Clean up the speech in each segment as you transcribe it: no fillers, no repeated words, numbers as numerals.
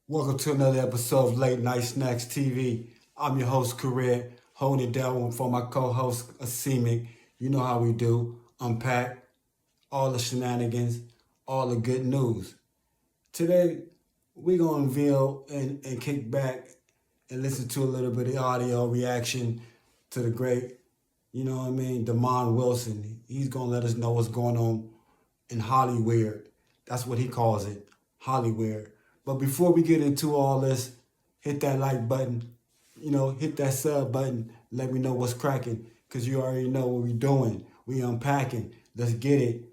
Welcome to another episode of Late Night Snacks TV. I'm your host, Career, holding it down for my co-host, Asimic. You know how we do. Unpack all the shenanigans, all the good news. Today, we're going to reveal and kick back and listen to a little bit of audio reaction to the great, Damon Wilson. He's going to let us know what's going on in Hollyweird. That's what he calls it, Hollyweird. But before we get into all this, hit that like button, hit that sub button, let me know what's cracking, because you already know what we're doing. We unpacking. Let's get it.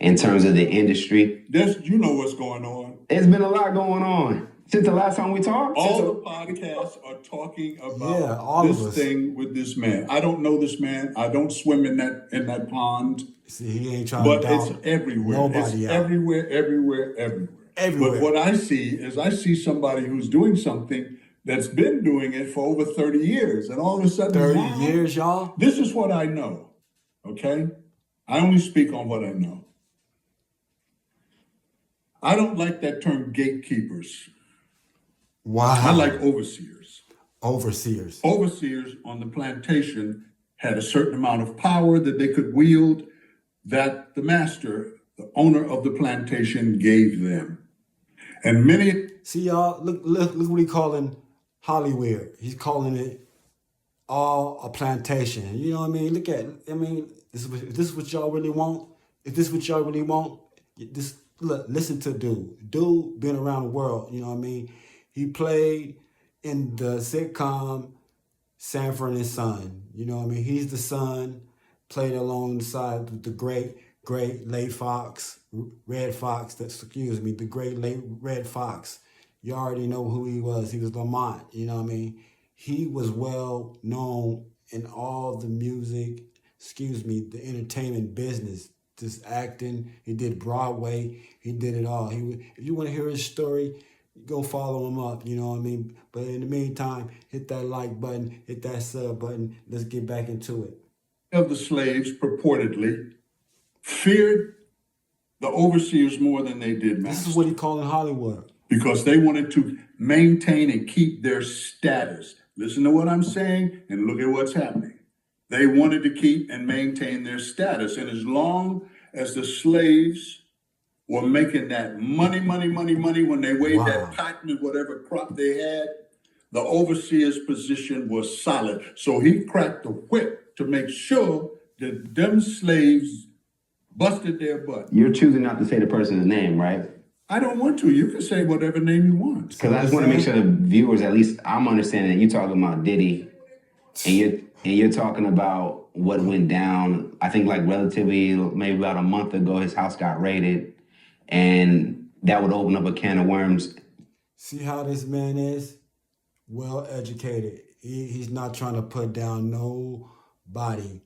In terms of the industry, You know what's going on. there's been a lot going on since the last time we talked. All the podcasts are talking about all of this us. thing with this man. I don't know this man. I don't swim in that pond. See, he ain't trying But to doubt it's everywhere. nobody It's out. everywhere. Everywhere. But what I see somebody who's doing something that's been doing it for over 30 years. And all of a sudden, 30 now, years, y'all? this is what I know. Okay? I only speak on what I know. I don't like that term gatekeepers. Wow. I like overseers. Overseers. Overseers on the plantation had a certain amount of power that they could wield that the master, the owner of the plantation, gave them. And many See, y'all, look what he calling Hollyweird. He's calling it all a plantation. You know what I mean? This is what y'all really want. If this is what y'all really want, listen to dude. Dude been around the world, you know what I mean? He played in the sitcom Sanford and Son. You know what I mean? He's the son, played alongside with the great late Fox, Red Fox, the great late Red Fox. You already know who he was. He was Lamont, you know what I mean? He was well known in all the music, the entertainment business. Just acting, he did Broadway, he did it all. If you want to hear his story, go follow him up, you know what I mean? But in the meantime, hit that like button, hit that sub button. Let's get back into it. of the slaves purportedly feared the overseers more than they did This master. is what he calling Hollywood. Because they wanted to maintain and keep their status. Listen to what I'm saying and look at what's happening. They wanted to keep and maintain their status. And as long as the slaves were making that money when they weighed that cotton and whatever crop they had, the overseer's position was solid. So he cracked the whip to make sure that them slaves busted their butt. You're choosing not to say the person's name, right? I don't want to. You can say whatever name you want. Because I just want to make sure the viewers, at least I'm understanding that you're talking about Diddy, and you're talking about what went down. I think like relatively, maybe about a month ago, his house got raided, and that would open up a can of worms. See how this man is? Well educated. He's not trying to put down nobody,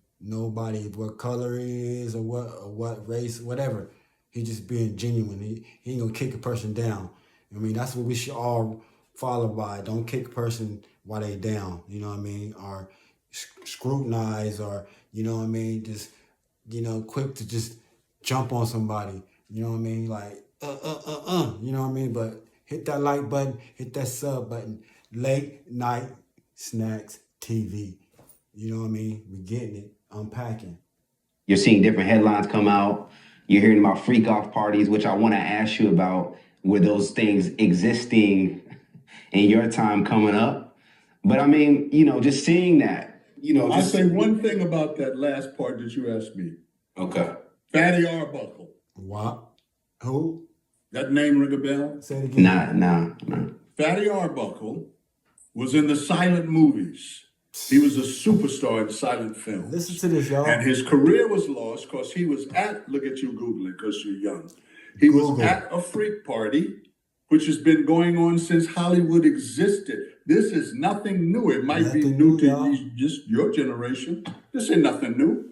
what color he is or what race, whatever. He just being genuine. He ain't gonna kick a person down. I mean, that's what we should all follow by. Don't kick a person while they down, you know what I mean? Or scrutinize or, you know what I mean? Just, quick to just jump on somebody. You know what I mean? Like, you know what I mean? But hit that like button, hit that sub button. Late Night Snacks TV. You know what I mean? We're getting it, unpacking. You're seeing different headlines come out. You're hearing about freak off parties, which I want to ask you about. Were those things existing in your time coming up? But I mean, just seeing that, I'll say one thing about that last part that you asked me. Okay. Fatty Arbuckle. What? Who? That name ring a bell? Say it again. Nah. Fatty Arbuckle was in the silent movies. He was a superstar in silent films. Listen to this, y'all. And his career was lost because he was look at you Googling because you're young. He was at a freak party, which has been going on since Hollywood existed. This is nothing new. It might be new to just your generation. This ain't nothing new.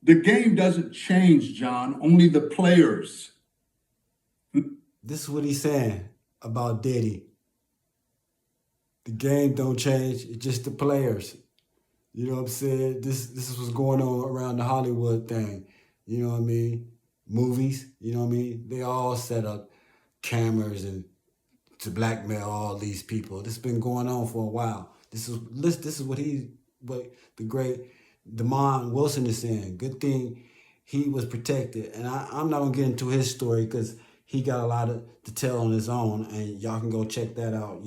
The game doesn't change, John, only the players. This is what he's saying about Diddy. The game don't change, it's just the players. You know what I'm saying? This is what's going on around the Hollywood thing. You know what I mean? movies. You know what I mean? They all set up cameras and to blackmail all these people. This has been going on for a while. This is what the great Demond Wilson is saying. Good thing he was protected. And I'm not gonna get into his story because he got a lot to tell on his own, and y'all can go check that out.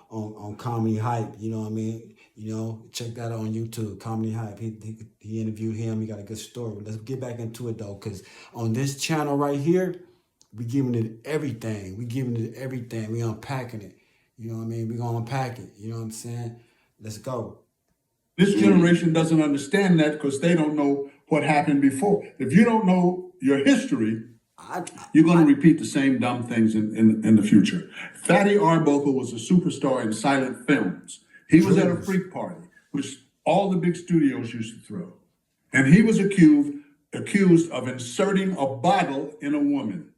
On Comedy Hype. You know what I mean? Check that out on YouTube. Comedy Hype. He interviewed him. He got a good story. But let's get back into it though, because on this channel right here, we giving it everything. We giving it everything. We unpacking it. You know what I mean? We gonna unpack it. You know what I'm saying? Let's go. This generation doesn't understand that because they don't know what happened before. If you don't know your history, you're going to repeat the same dumb things in the future. Fatty Arbuckle was a superstar in silent films. He was at a freak party, which all the big studios used to throw. And he was accused of inserting a bottle in a woman.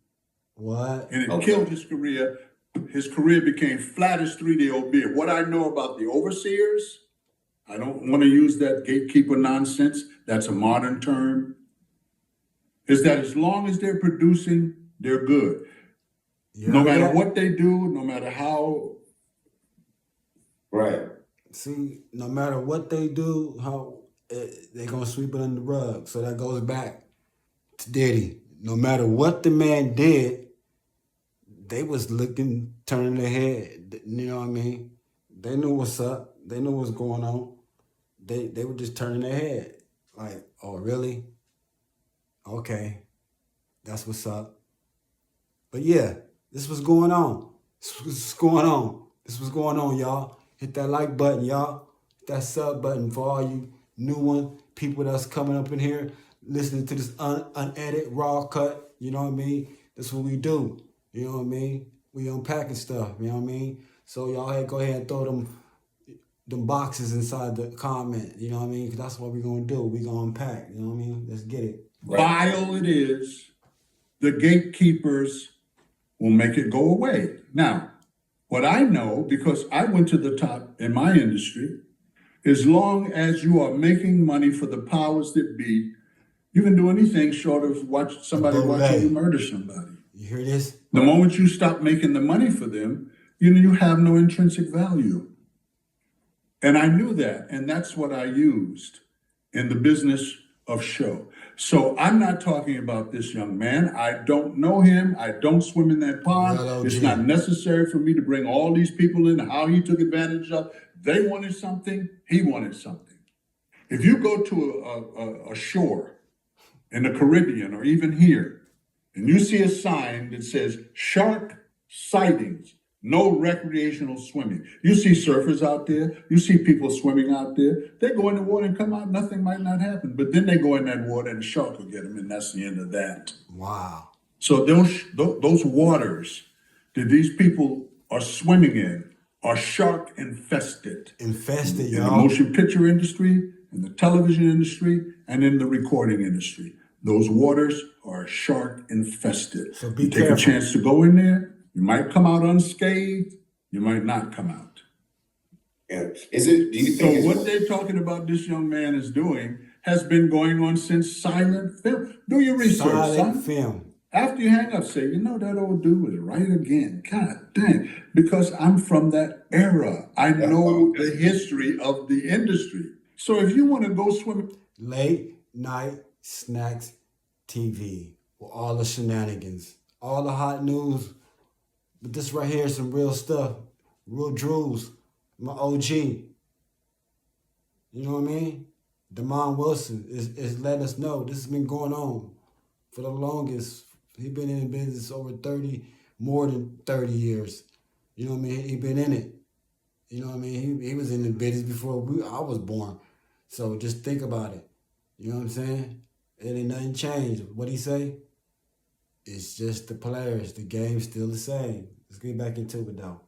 What? And it killed his career. His career became flat as 3-day-old beer. What I know about the overseers, I don't want to use that gatekeeper nonsense. That's a modern term. Is that as long as they're producing, they're good. No matter what they do, no matter how. Right. See, no matter what they do, they're going to sweep it under the rug. So that goes back to Diddy. No matter what the man did, they was looking, turning their head. You know what I mean? They knew what's up. They knew what's going on. They were just turning their head. Like, oh, really? Okay. That's what's up. But yeah, this was going on. This was going on. This was going on, y'all. Hit that like button, y'all. Hit that sub button for all you new people that's coming up in here, listening to this unedited, raw cut. You know what I mean? That's what we do. You know what I mean? We unpacking stuff. You know what I mean? So y'all go ahead and throw them boxes inside the comment. You know what I mean? Because that's what we're going to do. We're going to unpack. You know what I mean? Let's get it. Vile it is. The gatekeepers will make it go away. Now, what I know, because I went to the top in my industry, as long as you are making money for the powers that be, you can do anything short of somebody watching you murder somebody. You hear this? The moment you stop making the money for them, you have no intrinsic value. And I knew that, and that's what I used in the business of show. So I'm not talking about this young man. I don't know him. I don't swim in that pond. It's not necessary for me to bring all these people in, how he took advantage of. They wanted something. He wanted something. If you go to a shore in the Caribbean or even here, and you see a sign that says shark sightings, no recreational swimming. You see surfers out there. You see people swimming out there. They go in the water and come out. Nothing might not happen. But then they go in that water and the shark will get them, and that's the end of that. Wow. So those waters that these people are swimming in are shark infested. Infested, in y'all. the motion picture industry, in the television industry, and in the recording industry. Those waters are shark infested. So be you take careful. a chance to go in there. You might come out unscathed. You might not come out. Yeah. Do you think so? What they're talking about this young man is doing has been going on since silent film. Do your research, Silent son. film. After you hang up, say, that old dude was right again. God dang. Because I'm from that era. I know the history of the industry. So if you want to go swimming. Late night snacks TV with all the shenanigans, all the hot news. But this right here is some real stuff. Real Drews. My OG. You know what I mean? Demond Wilson is letting us know this has been going on for the longest. He's been in business more than 30 years. You know what I mean? He been in it. You know what I mean? He was in the business before I was born. So just think about it. You know what I'm saying? It ain't nothing changed. What he say? It's just the players. The game's still the same. Let's get back into it though.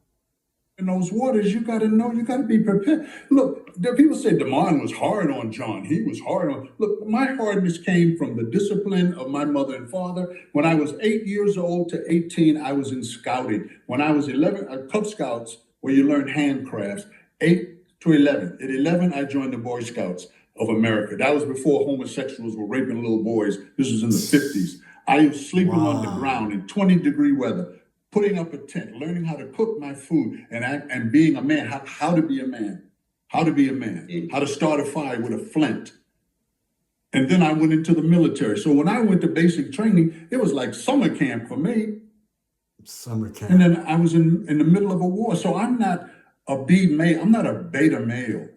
In those waters, you got to know, you got to be prepared. Look, there people say Demond was hard on John. He was hard on. Look, my hardness came from the discipline of my mother and father. When I was 8 years old to 18, I was in scouting. When I was 11, Cub Scouts, where you learn handcrafts, 8 to 11. At 11, I joined the Boy Scouts of America. That was before homosexuals were raping little boys. This was in the 50s. I was sleeping on the Wow. ground in 20-degree weather, putting up a tent, learning how to cook my food, and being a man, how to be a man, how to be a man, how to start a fire with a flint. And then I went into the military. So when I went to basic training, it was like summer camp for me. Summer camp. And then I was in the middle of a war. So I'm not a B male. I'm not a beta male.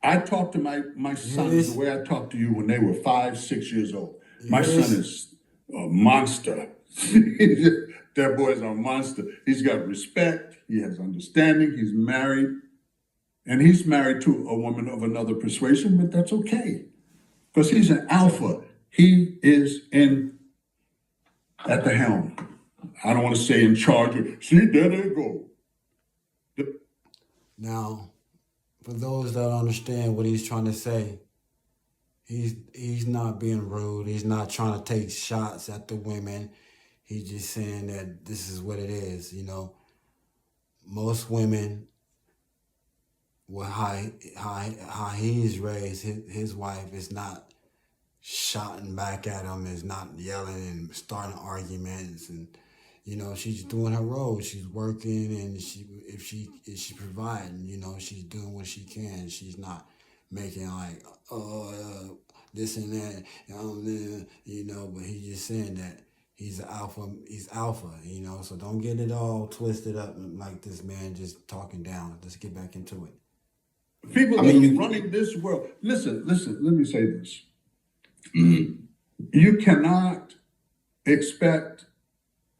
I talk to my sons Yes. the way I talked to you when they were 5, 6 years old. My Yes. son is a monster. That boy's a monster. He's got respect. He has understanding. He's married. And he's married to a woman of another persuasion, but that's okay. Because he's an alpha. He is at the helm. I don't want to say in charge. See, there they go. Now, for those that understand what he's trying to say, he's not being rude. He's not trying to take shots at the women. He's just saying that this is what it is. You know, most women, well, how he's raised, his wife is not shouting back at him, is not yelling and starting arguments, and you know she's doing her role. She's working, and if she providing, you know, she's doing what she can. She's not making like this and that, you know. But he's just saying that he's alpha. He's alpha, you know. So don't get it all twisted up like this man just talking down. Let's get back into it. People that are running this world. Listen, let me say this. You cannot expect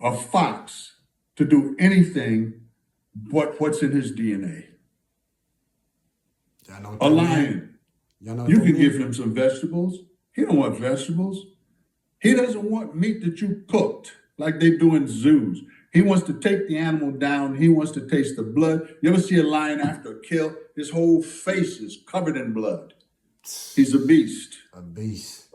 a fox to do anything but what's in his DNA. A lion. You can give him some vegetables. He don't want vegetables. He doesn't want meat that you cooked like they do in zoos. He wants to take the animal down. He wants to taste the blood. You ever see a lion after a kill? His whole face is covered in blood. He's a beast. A beast.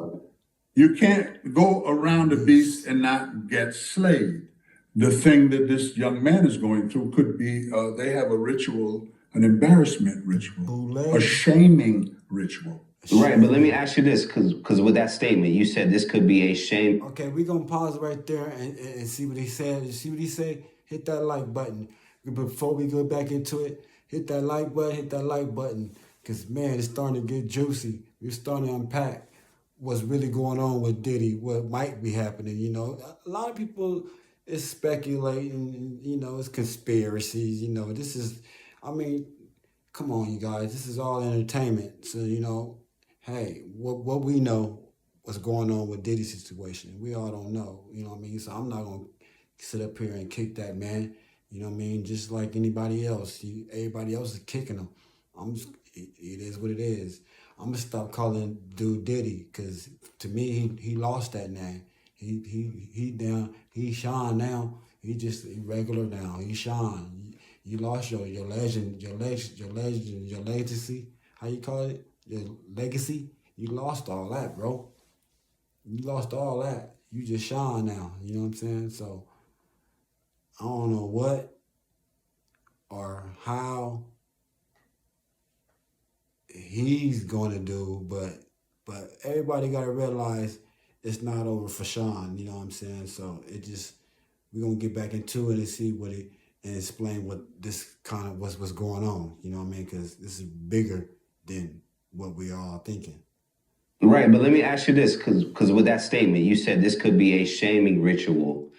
You can't go around a beast and not get slayed. The thing that this young man is going through could be, they have a ritual, an embarrassment ritual, a shaming ritual. Right, but let me ask you this, because with that statement, you said this could be a shame. Okay, we're going to pause right there and see what he said. You see what he said? Hit that like button. Before we go back into it, hit that like button. Because, man, it's starting to get juicy. We're starting to unpack what's really going on with Diddy, what might be happening, you know. A lot of people is speculating, you know, it's conspiracies, you know. This is, I mean, come on, you guys. This is all entertainment. So, you know, hey, what we know, what's going on with Diddy's situation. We all don't know, you know what I mean? So I'm not going to sit up here and kick that man, you know what I mean? Just like anybody else. Everybody else is kicking him. It is what it is. I'm going to stop calling dude Diddy because to me, he lost that name. He down, he Sean now. He just regular now. He Sean. You lost your legend, your legacy. How you call it? Your legacy. You lost all that, bro. You lost all that. You just Sean now. You know what I'm saying? So I don't know what or how he's going to do, but everybody got to realize it's not over for Sean. You know what I'm saying? So we're going to get back into it and see and explain what this kind of what's going on. You know what I mean? Because this is bigger than what we are all thinking. Right, but let me ask you this, because with that statement, you said this could be a shaming ritual.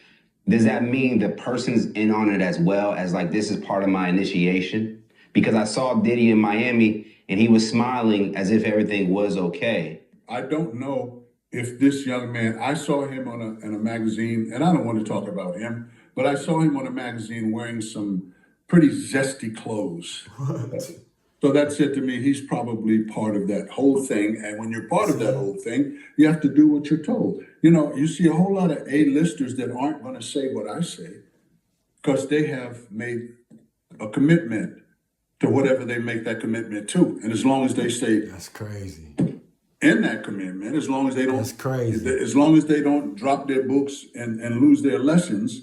Does that mean the person's in on it as well as like this is part of my initiation? Because I saw Diddy in Miami and he was smiling as if everything was okay. I don't know if this young man, I saw him in a magazine, and I don't want to talk about him, but I saw him on a magazine wearing some pretty zesty clothes. So that said to me, he's probably part of that whole thing. And when you're part of that whole thing, you have to do what you're told. You know, you see a whole lot of A-listers that aren't going to say what I say because they have made a commitment to whatever they make that commitment to. And as long as they stay That's crazy. in that commitment, as long as they don't, That's crazy. As long as they don't drop their books and lose their lessons,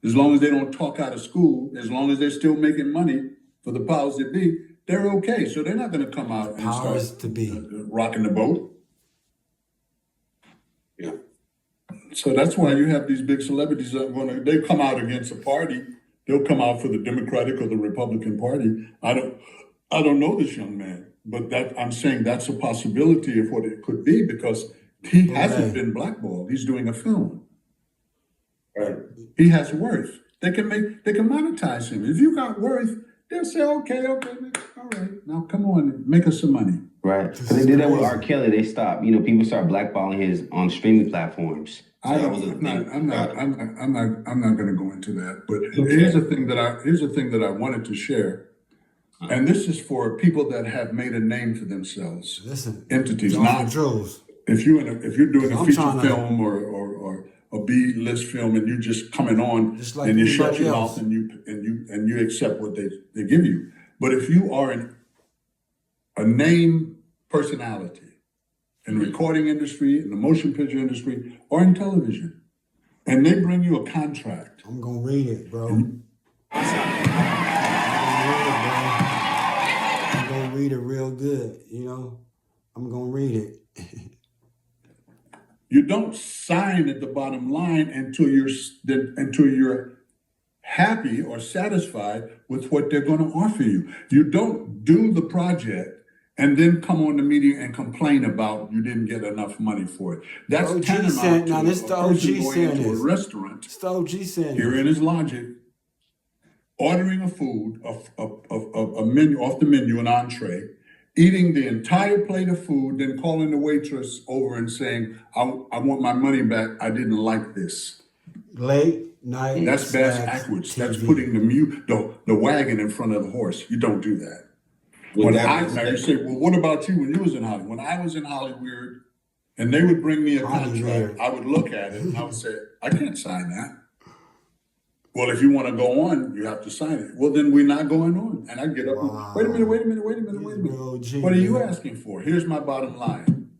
as long as they don't talk out of school, as long as they're still making money for the powers that be, they're okay. So they're not going to come out and Powers start to be. rocking the boat. Yeah. So that's why you have these big celebrities that they come out against a party. They'll come out for the Democratic or the Republican Party. I don't know this young man, but I'm saying that's a possibility of what it could be because he hasn't been blackballed. He's doing a film. Right. He has worth. They can monetize him. If you got worth, they'll say, okay, all right, now come on, make us some money. Right. Because they did that with R. Kelly. They stopped. People start blackballing his on streaming platforms. So I'm not going to go into that. But here's the thing that I wanted to share, and this is for people that have made a name for themselves. Listen, entities, not if you're doing a feature film or a B-list film and you're just coming on like and you shut your mouth and you accept what they give you. But if you are a name personality in the recording industry, in the motion picture industry, or in television, and they bring you a contract. I'm gonna read it, bro. I'm gonna read it real good, I'm gonna read it. You don't sign at the bottom line until you're happy or satisfied with what they're going to offer you. You don't do the project and then come on the media and complain about you didn't get enough money for it. That's tantamount to a person going into a restaurant. It's the OG saying herein is logic. Ordering a food, a menu off the menu, an entree, eating the entire plate of food, then calling the waitress over and saying, I want my money back. I didn't like this. Late night. That's backwards. TV. That's putting the wagon in front of the horse. You don't do that. Now you say, well, what about you when you was in Hollywood? When I was in Hollyweird and they would bring me a contract, I would look at it and I would say, I can't sign that. Well, if you want to go on, you have to sign it. Well, then we're not going on. And I get up and, wait a minute. What are you asking for? Here's my bottom line.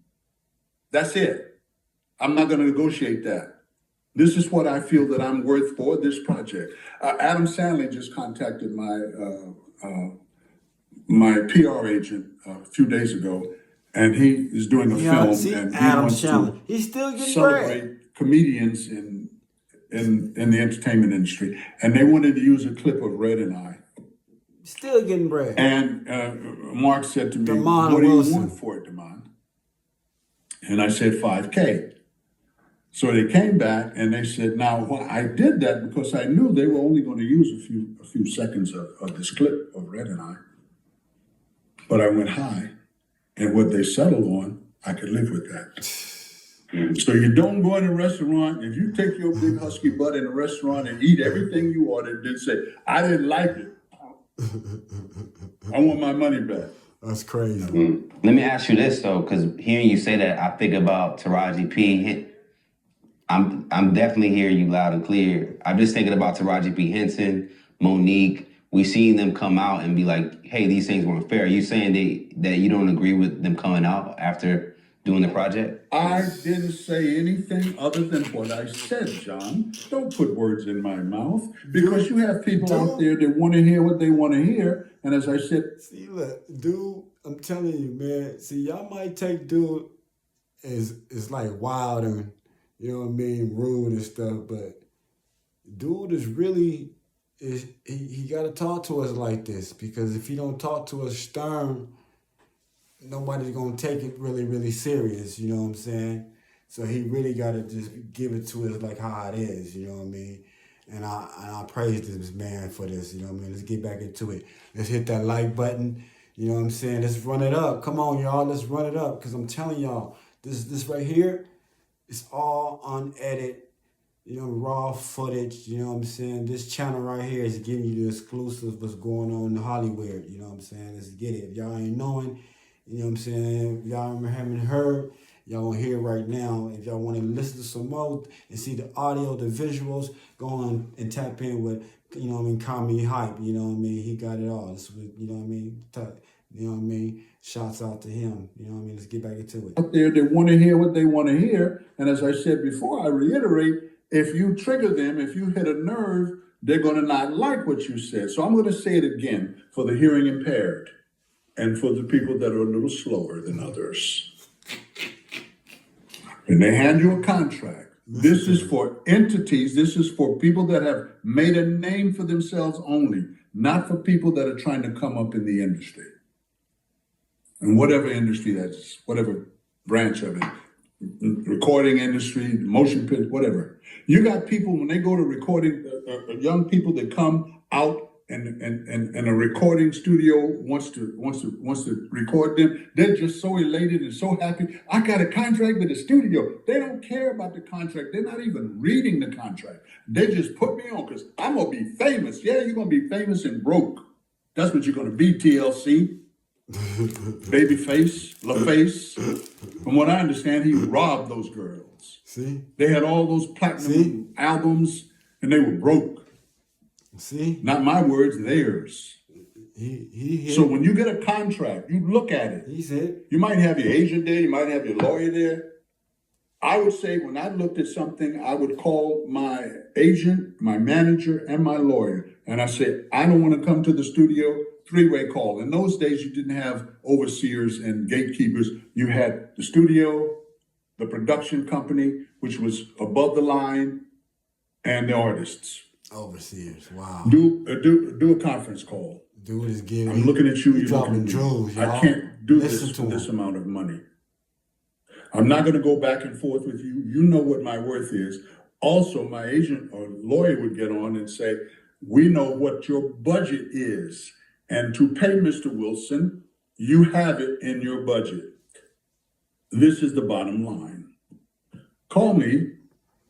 That's it. I'm not going to negotiate that. This is what I feel that I'm worth for this project. Adam Sandler just contacted my PR agent a few days ago, and he is doing a film, and he wants to He's still getting celebrate bread. Comedians in the entertainment industry, and they wanted to use a clip of Red and I. Still getting bread. And Mark said to me, Damon what do Wilson. you want for it, Damon? And I said, $5K. So they came back and they said, now I did that because I knew they were only going to use a few seconds of this clip of Red and I. But I went high, and what they settled on, I could live with that. So you don't go in a restaurant, if you take your big husky butt in a restaurant and eat everything you ordered, then say, I didn't like it. I want my money back. That's crazy. Let me ask you this, though, because hearing you say that, I think about Taraji P. I'm definitely hearing you loud and clear. I'm just thinking about Taraji P. Henson, Monique. We've seen them come out and be like, hey, these things weren't fair. Are you saying that you don't agree with them coming out after doing the project? I didn't say anything other than what I said, John. Don't put words in my mouth, because you have people out there that want to hear what they want to hear. And as I said... See, look, dude, I'm telling you, man. See, y'all might take dude as like wild and, rude and stuff, but dude is really... he got to talk to us like this, because if he don't talk to us stern, nobody's going to take it really, really serious, you know what I'm saying? So he really got to just give it to us like how it is, you know what I mean? And I praise this man for this, you know what I mean? Let's get back into it. Let's hit that like button, you know what I'm saying? Let's run it up. Come on, y'all, let's run it up, because I'm telling y'all, this right here is all unedited, raw footage, you know what I'm saying? This channel right here is giving you the exclusive what's going on in Hollyweird, you know what I'm saying? Let's get it. If y'all ain't knowing, you know what I'm saying? If y'all haven't heard, y'all gonna hear right now. If y'all want to listen to some more and see the audio, the visuals, go on and tap in with, you know what I mean, Comedy Hype, you know what I mean? He got it all. This was, you know what I mean? You know what I mean? Shouts out to him. You know what I mean? Let's get back into it. Out there, they want to hear what they want to hear. And as I said before, I reiterate, if you trigger them, if you hit a nerve, they're going to not like what you said. So I'm going to say it again for the hearing impaired and for the people that are a little slower than others. And they hand you a contract This is for entities. This is for people that have made a name for themselves only, not for people that are trying to come up in the industry. And whatever industry that's, whatever branch of it, recording industry, motion picture, whatever. You got people when they go to recording, young people that come out and a recording studio wants to record them. They're just so elated and so happy. I got a contract with the studio. They don't care about the contract. They're not even reading the contract. They just put me on because I'm gonna be famous. Yeah, you're gonna be famous and broke. That's what you're gonna be, TLC. Babyface, LaFace. From what I understand, he robbed those girls. See? They had all those platinum albums and they were broke. See? Not my words, theirs. He So when you get a contract, you look at it. He said. You might have your agent there, you might have your lawyer there. I would say when I looked at something, I would call my agent, my manager, and my lawyer. And I said, I don't want to come to the studio. Three-way call. In those days, you didn't have overseers and gatekeepers. You had the studio, the production company, which was above the line, and the artists. Overseers. Wow. Do a conference call. Dude is giving. I'm looking at you. You're dropping looking at me. jewels, y'all. I can't do Listen this to for him. this amount of money. I'm not going to go back and forth with you. You know what my worth is. Also, my agent or lawyer would get on and say, we know what your budget is. And to pay Mr. Wilson, you have it in your budget. This is the bottom line. Call me.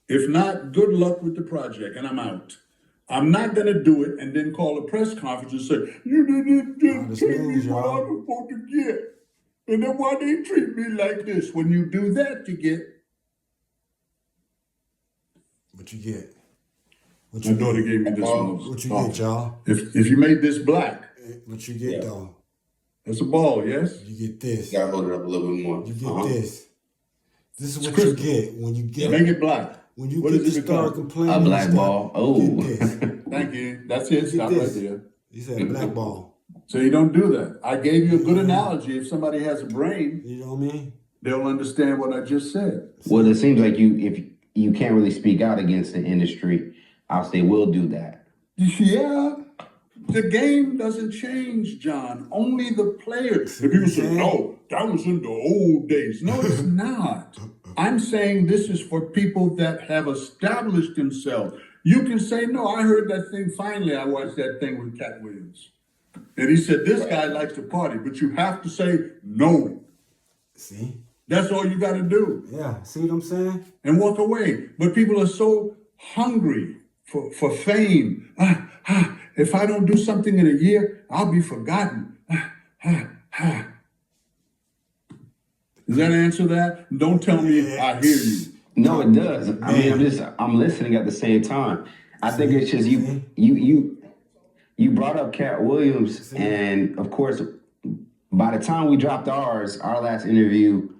If not, good luck with the project, and I'm out. I'm not going to do it and then call a press conference and say, you didn't pay me what I was supposed to get. And then why they treat me like this? When you do that, you get. What you get? What My daughter gave me this one. What you get, y'all? If you made this black. What you get, though? That's a ball, yes? You get this. You gotta hold it up a little bit more. You get this. This is what crystal. you get when you get. Make it black. When you What get does to it start become? complaining. A black ball. Oh. You get this. Thank you. That's it. Stop right there. He said black ball. So you don't do that. I gave you a good analogy. If somebody has a brain, You know what I mean? they'll understand what I just said. Well, it seems like if you can't really speak out against the industry, I'll say we'll do that. Yeah. The game doesn't change, John. Only the players. The people say, no, that was in the old days. No, it's not. I'm saying this is for people that have established themselves. You can say, no, I heard that thing. Finally, I watched that thing with Cat Williams. And he said, this guy likes to party, but you have to say no. See? That's all you got to do. Yeah. See what I'm saying? And walk away. But people are so hungry for fame. If I don't do something in a year, I'll be forgotten. Does that answer that? Don't tell me I hear you. No, it does. I mean, I'm listening at the same time. I think it's just you brought up Cat Williams, and of course, by the time we dropped our last interview.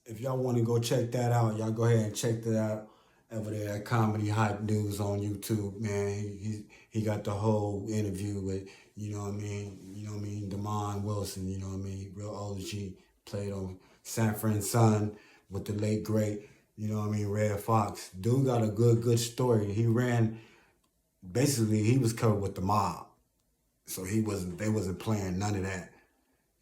If y'all want to go check that out, y'all go ahead and check that out over there at Comedy Hype News on YouTube, man. He got the whole interview with, you know what I mean, Damon Wilson, you know what I mean, real OG, played on Sanford and Son with the late great, you know what I mean, Red Fox. Dude got a good story. He ran, basically he was covered with the mob. So they wasn't playing none of that.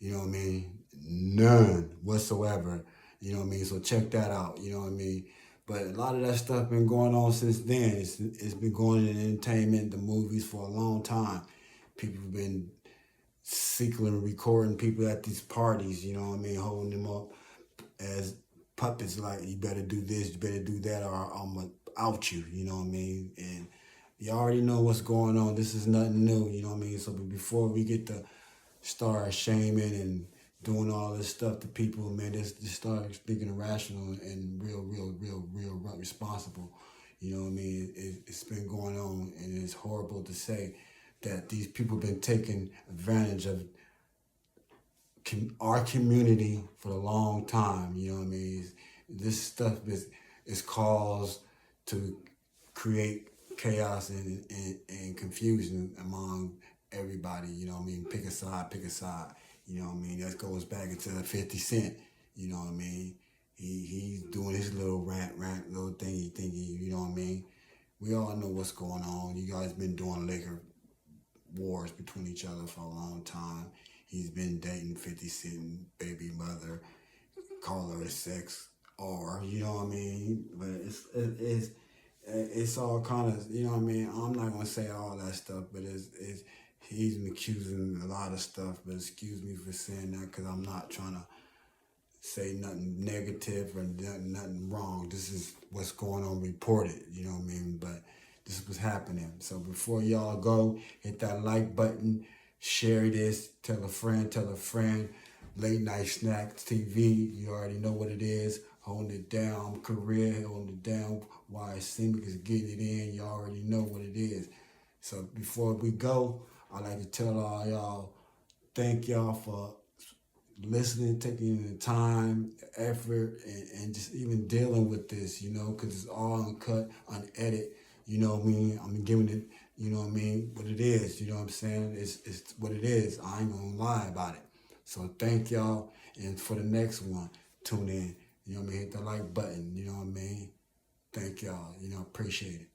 You know what I mean? None whatsoever. You know what I mean? So check that out, you know what I mean? But a lot of that stuff been going on since then. It's been going in entertainment, the movies for a long time. People have been secretly recording people at these parties, you know what I mean, holding them up as puppets like, you better do this, you better do that, or I'm going to out you, you know what I mean? And you already know what's going on. This is nothing new, you know what I mean? So before we get to start shaming and doing all this stuff to people, man, just start thinking rational and real responsible. You know what I mean? It's been going on, and it's horrible to say that these people have been taking advantage of our community for a long time. You know what I mean? This stuff is caused to create chaos and confusion among everybody. You know what I mean? Pick a side. You know what I mean? That goes back into 50 Cent. You know what I mean? He's doing his little rant, little thingy, you know what I mean? We all know what's going on. You guys been doing liquor wars between each other for a long time. He's been dating 50 Cent baby mother, call her a sex or you know what I mean? But it's all kind of, you know what I mean? I'm not gonna say all that stuff, but it's he's been accusing a lot of stuff. But excuse me for saying that because I'm not trying to say nothing negative or nothing wrong. This is what's going on reported, you know what I mean? But this is what's happening. So before y'all go, hit that like button, share this, tell a friend. Late Night Snacks TV, you already know what it is. Holding it down, career, holding it down. Why Simic is getting it in, you already know what it is. So before we go, I'd like to tell all y'all, thank y'all for listening, taking the time, the effort, and just even dealing with this, you know, because it's all uncut, unedited, you know what I mean? I'm giving it, you know what I mean, what it is, you know what I'm saying? It's what it is. I ain't gonna lie about it. So thank y'all, and for the next one, tune in, you know what I mean? Hit the like button, you know what I mean? Thank y'all, you know, appreciate it.